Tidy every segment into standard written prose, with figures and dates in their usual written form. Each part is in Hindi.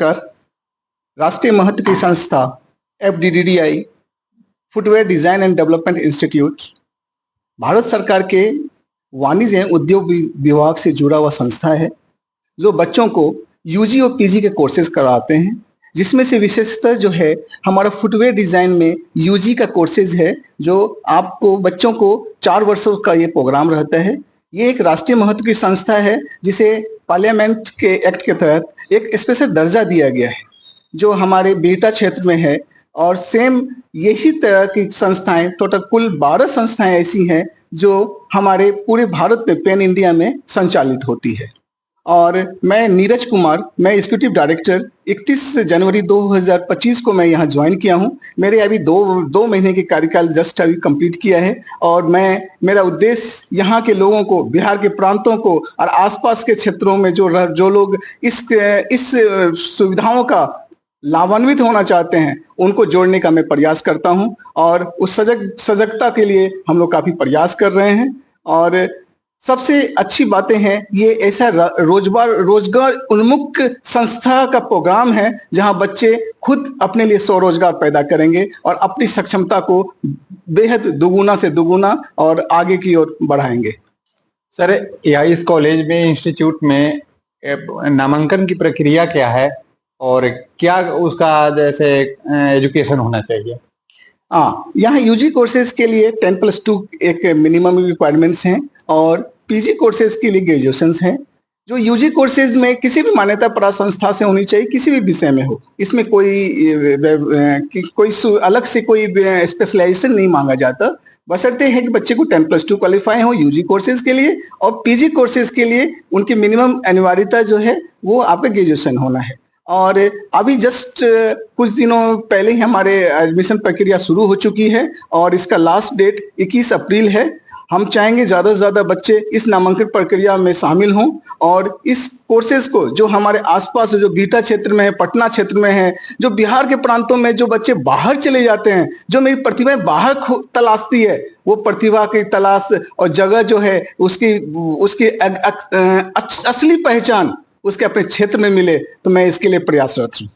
नमस्कार। राष्ट्रीय महत्व की संस्था FDDDI footwear design and development institute Bharat सरकार के वाणिज्य एवं उद्योग विभाग से जुड़ा हुआ संस्था है जो बच्चों को यूजी और पीजी के कोर्सेज कराते हैं, जिसमें से विशेषतः जो है हमारा फुटवेयर डिजाइन में यूजी का कोर्सेज है जो आपको बच्चों को 4 वर्षों का ये प्रोग्राम रहता है। ये एक राष्ट्रीय महत्व की संस्था है जिसे पार्लियामेंट के एक्ट के तहत एक स्पेशल दर्जा दिया गया है जो हमारे बिहटा क्षेत्र में है। और सेम यही तरह की संस्थाएं टोटल कुल 12 संस्थाएं ऐसी हैं जो हमारे पूरे भारत में पैन इंडिया में संचालित होती है। और मैं नीरज कुमार, मैं एग्जीक्यूटिव डायरेक्टर 31 जनवरी 2025 को मैं यहाँ ज्वाइन किया हूँ। मेरे अभी दो महीने के कार्यकाल जस्ट अभी कंप्लीट किया है और मेरा उद्देश्य यहाँ के लोगों को, बिहार के प्रांतों को और आसपास के क्षेत्रों में जो लोग इस सुविधाओं का लाभान्वित होना चाहते हैं उनको जोड़ने का मैं प्रयास करता हूं और उस सजगता के लिए हम लोग काफी प्रयास कर रहे हैं। और सबसे अच्छी बातें हैं, ये ऐसा रोजगार उन्मुख संस्था का प्रोग्राम है जहां बच्चे खुद अपने लिए स्वरोजगार पैदा करेंगे और अपनी सक्षमता को बेहद दुगुना से दुगुना और आगे की ओर बढ़ाएंगे। सर, इस कॉलेज में, इंस्टीट्यूट में नामांकन की प्रक्रिया क्या है और क्या उसका जैसे एजुकेशन होना चाहिए? यहाँ यूजी कोर्सेज के लिए 10+2 एक मिनिमम रिक्वायरमेंट्स हैं और पीजी कोर्सेज के लिए ग्रेजुएशन हैं। जो यूजी कोर्सेज में किसी भी मान्यता प्राप्त संस्था से होनी चाहिए, किसी भी विषय में हो, इसमें कोई अलग से कोई स्पेशलाइजेशन नहीं मांगा जाता, बशर्ते है कि बच्चे को 10+2 क्वालिफाई हो यूजी कोर्सेज के लिए। और पीजी कोर्सेज के लिए उनकी मिनिमम अनिवार्यता जो है वो आपका ग्रेजुएशन होना है। और अभी जस्ट कुछ दिनों पहले ही हमारे एडमिशन प्रक्रिया शुरू हो चुकी है और इसका लास्ट डेट 21 अप्रैल है। हम चाहेंगे ज़्यादा से ज़्यादा बच्चे इस नामांकन प्रक्रिया में शामिल हों और इस कोर्सेज को जो हमारे आसपास जो बिहटा क्षेत्र में है, पटना क्षेत्र में है, जो बिहार के प्रांतों में जो बच्चे बाहर चले जाते हैं, जो मेरी प्रतिभाएं बाहर तलाशती है, वो प्रतिभा की तलाश और जगह जो है उसकी असली पहचान उसके अपने क्षेत्र में मिले, तो मैं इसके लिए प्रयासरत हूँ।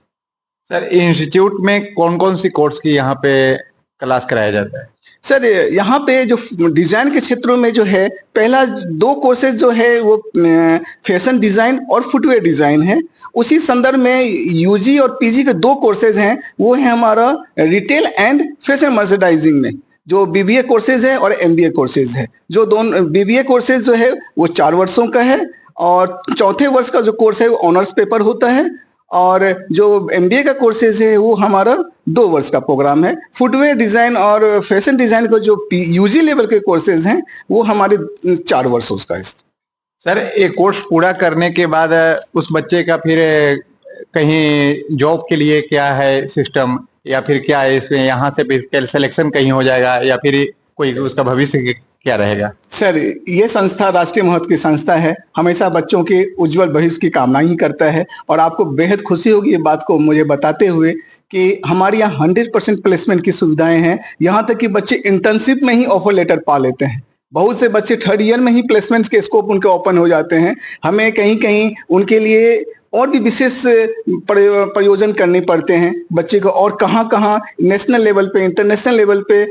सर, इंस्टीट्यूट में कौन कौन सी कोर्स की यहाँ पे क्लास कराया जाता है? सर, यहाँ पे जो डिजाइन के क्षेत्रों में जो है पहला 2 कोर्सेज जो है वो फैशन डिजाइन और फुटवेयर डिजाइन है। उसी संदर्भ में यूजी और पीजी के 2 कोर्सेज हैं, वो है हमारा रिटेल एंड फैशन मर्चेंडाइजिंग में जो बीबीए कोर्सेज है और एमबीए कोर्सेज है। जो दोनों बीबीए कोर्सेज जो है वो 4 वर्षों का है और चौथे वर्ष का जो कोर्स है वो ऑनर्स पेपर होता है और जो एमबीए का कोर्सेज है वो हमारा 2 वर्ष का प्रोग्राम है। फुटवेयर डिजाइन और फैशन डिजाइन का जो यूजी लेवल के कोर्सेज हैं वो हमारे 4 वर्षों का है। सर, एक कोर्स पूरा करने के बाद उस बच्चे का फिर कहीं जॉब के लिए क्या है सिस्टम, या फिर क्या है इसमें यहाँ से सिलेक्शन कहीं हो जाएगा या फिर कोई उसका भविष्य क्या रहेगा? सर, ये संस्था राष्ट्रीय महत्व की संस्था है, हमेशा बच्चों के उज्जवल भविष्य की कामना ही करता है। और आपको बेहद खुशी होगी ये बात को मुझे बताते हुए कि हमारे यहाँ 100% प्लेसमेंट की सुविधाएं हैं। यहाँ तक कि बच्चे इंटर्नशिप में ही ऑफर लेटर पा लेते हैं। बहुत से बच्चे 3rd ईयर में ही प्लेसमेंट्स के स्कोप उनके ओपन हो जाते हैं। हमें कहीं कहीं उनके लिए और भी विशेष प्रयोजन करने पड़ते हैं बच्चे को, और कहाँ कहाँ नेशनल लेवल पे, इंटरनेशनल लेवल पे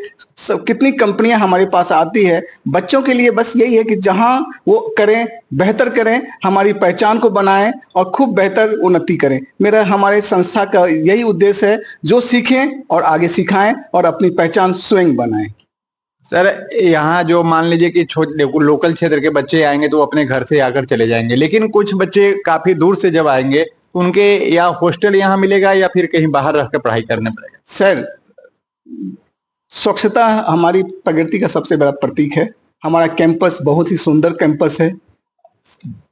कितनी कंपनियां हमारे पास आती है। बच्चों के लिए बस यही है कि जहाँ वो करें, बेहतर करें, हमारी पहचान को बनाएं और खूब बेहतर उन्नति करें। हमारे संस्था का यही उद्देश्य है, जो सीखें और आगे सिखाएं और अपनी पहचान स्वयं बनाएं। सर, यहाँ जो मान लीजिए कि लोकल क्षेत्र के बच्चे आएंगे तो अपने घर से आकर चले जाएंगे, लेकिन कुछ बच्चे काफी दूर से जब आएंगे तो उनके या हॉस्टल यहाँ मिलेगा या फिर कहीं बाहर रहकर पढ़ाई करने पड़ेगा? सर, स्वच्छता हमारी प्रगति का सबसे बड़ा प्रतीक है। हमारा कैंपस बहुत ही सुंदर कैंपस है।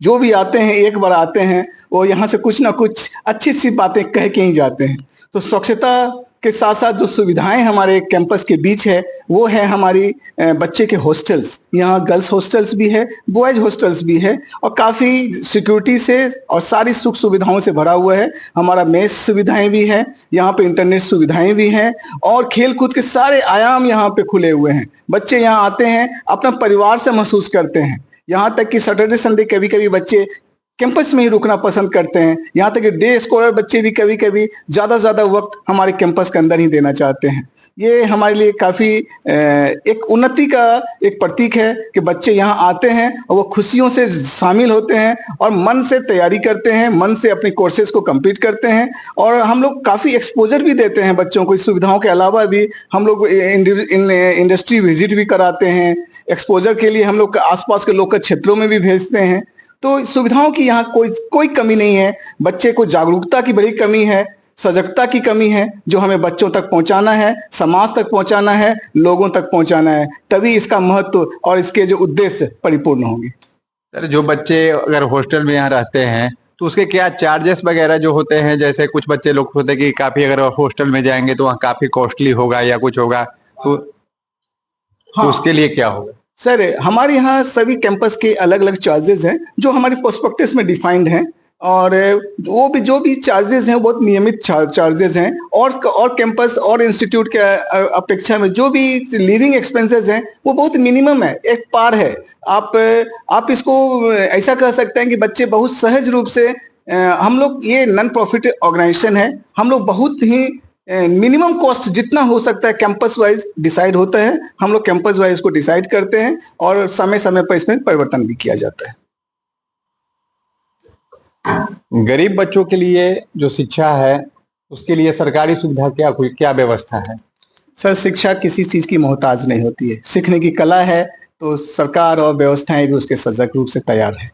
जो भी आते हैं, एक बार आते हैं, वो यहाँ से कुछ ना कुछ अच्छी सी बातें कह के ही जाते हैं। तो स्वच्छता के साथ साथ जो सुविधाएं हमारे कैंपस के बीच है वो है हमारी बच्चे के हॉस्टल्स। यहाँ गर्ल्स हॉस्टल्स भी है, बॉयज हॉस्टल्स भी है और काफ़ी सिक्योरिटी से और सारी सुख सुविधाओं से भरा हुआ है। हमारा मेस सुविधाएं भी है, यहाँ पे इंटरनेट सुविधाएं भी हैं और खेल कूद के सारे आयाम यहाँ पे खुले हुए हैं। बच्चे यहाँ आते हैं, अपना परिवार से महसूस करते हैं। यहाँ तक कि सैटरडे संडे कभी कभी बच्चे कैंपस में ही रुकना पसंद करते हैं। यहाँ तक कि डे स्कॉलर बच्चे भी कभी कभी ज़्यादा से ज़्यादा वक्त हमारे कैंपस के अंदर ही देना चाहते हैं। ये हमारे लिए काफ़ी एक उन्नति का एक प्रतीक है कि बच्चे यहाँ आते हैं और वो खुशियों से शामिल होते हैं और मन से तैयारी करते हैं, मन से अपने कोर्सेज को कंप्लीट करते हैं। और हम लोग काफ़ी एक्सपोजर भी देते हैं बच्चों को। इस सुविधाओं के अलावा भी हम लोग इंडस्ट्री विजिट भी कराते हैं। एक्सपोजर के लिए हम लोग आसपास के लोकल क्षेत्रों में भी भेजते हैं। तो सुविधाओं की यहाँ कोई कमी नहीं है। बच्चे को जागरूकता की बड़ी कमी है, सजगता की कमी है, जो हमें बच्चों तक पहुंचाना है, समाज तक पहुंचाना है, लोगों तक पहुंचाना है। तभी इसका महत्व और इसके जो उद्देश्य परिपूर्ण होंगे। सर, जो बच्चे अगर हॉस्टल में यहाँ रहते हैं तो उसके क्या चार्जेस वगैरह जो होते हैं? जैसे कुछ बच्चे लोग होते हैं कि काफी अगर हॉस्टल में जाएंगे तो वहाँ काफी कॉस्टली होगा या कुछ होगा, तो हाँ। उसके लिए क्या होगा? सर, हमारे यहाँ सभी कैंपस के अलग अलग चार्जेस हैं जो हमारे प्रोस्पेक्टस में डिफाइंड हैं। और वो भी जो भी चार्जेस हैं बहुत नियमित चार्जेस हैं। और कैंपस और इंस्टीट्यूट के अपेक्षा में जो भी लिविंग एक्सपेंसेस हैं वो बहुत मिनिमम है, एक पार है। आप इसको ऐसा कह सकते हैं कि बच्चे बहुत सहज रूप से हम लोग ये नॉन प्रॉफिट ऑर्गेनाइजेशन है। हम लोग बहुत ही मिनिमम कॉस्ट जितना हो सकता है कैंपस वाइज डिसाइड होता है। हम लोग कैंपस वाइज को डिसाइड करते हैं और समय समय पर इसमें परिवर्तन भी किया जाता है। गरीब बच्चों के लिए जो शिक्षा है उसके लिए सरकारी सुविधा क्या व्यवस्था है? सर, शिक्षा किसी चीज की मोहताज नहीं होती है। सीखने की कला है तो सरकार और व्यवस्थाएं भी उसके सजग रूप से तैयार है।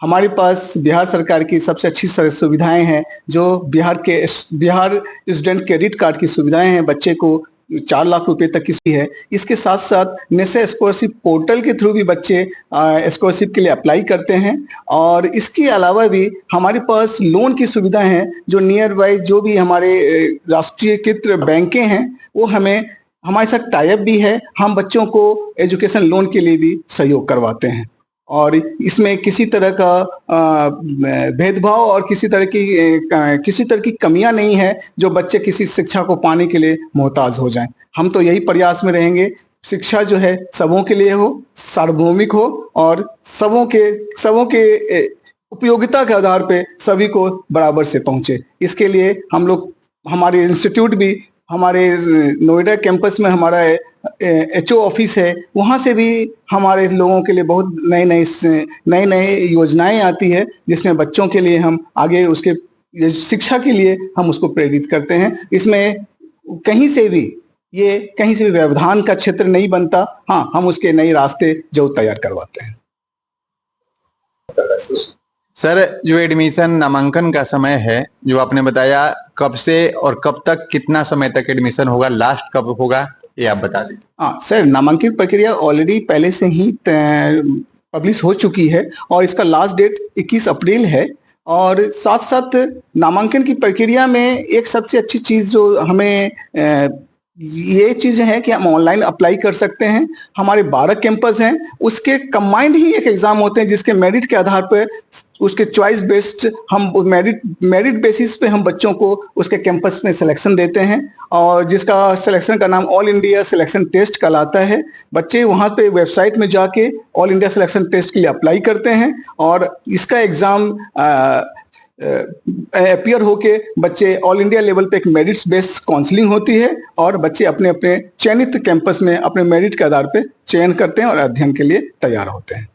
हमारे पास बिहार सरकार की सबसे अच्छी सुविधाएं हैं, जो बिहार स्टूडेंट क्रेडिट कार्ड की सुविधाएं हैं। बच्चे को 4 लाख रुपए तक की है। इसके साथ साथ नेशनल स्कॉलरशिप पोर्टल के थ्रू भी बच्चे स्कॉलरशिप के लिए अप्लाई करते हैं। और इसके अलावा भी हमारे पास लोन की सुविधाएं हैं, जो नियर बाई जो भी हमारे राष्ट्रीयकृत बैंकें हैं वो हमारे साथ टाई अप भी है। हम बच्चों को एजुकेशन लोन के लिए भी सहयोग करवाते हैं। और इसमें किसी तरह का भेदभाव और किसी तरह की कमियां नहीं है जो बच्चे किसी शिक्षा को पाने के लिए मोहताज हो जाएं। हम तो यही प्रयास में रहेंगे, शिक्षा जो है सबों के लिए हो, सार्वभौमिक हो और सबों के उपयोगिता के आधार पे सभी को बराबर से पहुंचे। इसके लिए हम लोग हमारे इंस्टीट्यूट भी, हमारे नोएडा कैंपस में हमारा HO ऑफिस है, वहाँ से भी हमारे लोगों के लिए बहुत नई योजनाएं आती है, जिसमें बच्चों के लिए हम आगे उसके शिक्षा के लिए हम उसको प्रेरित करते हैं। इसमें कहीं से भी व्यवधान का क्षेत्र नहीं बनता। हाँ, हम उसके नए रास्ते जरूर तैयार करवाते हैं। सर, जो एडमिशन नामांकन का समय है जो आपने बताया, कब से और कब तक, कितना समय तक एडमिशन होगा, लास्ट कब होगा, ये आप बता दें। हाँ सर, नामांकन प्रक्रिया ऑलरेडी पहले से ही पब्लिश हो चुकी है और इसका लास्ट डेट 21 अप्रैल है। और साथ साथ नामांकन की प्रक्रिया में एक सबसे अच्छी चीज़ जो हमें ये चीज़ें हैं कि हम ऑनलाइन अप्लाई कर सकते हैं। हमारे 12 कैंपस हैं, उसके कंबाइंड ही एक एग्ज़ाम होते हैं जिसके मेरिट के आधार पर, उसके चॉइस बेस्ड हम मेरिट बेसिस पे हम बच्चों को उसके कैंपस में सिलेक्शन देते हैं। और जिसका सिलेक्शन का नाम ऑल इंडिया सिलेक्शन टेस्ट कहलाता है। बच्चे वहाँ पे वेबसाइट में जाके ऑल इंडिया सिलेक्शन टेस्ट के लिए अप्लाई करते हैं और इसका एग्ज़ाम अपीयर होके बच्चे ऑल इंडिया लेवल पे एक मेरिट्स बेस्ड काउंसलिंग होती है और बच्चे अपने अपने चयनित कैंपस में अपने मेरिट के आधार पे चयन करते हैं और अध्ययन के लिए तैयार होते हैं।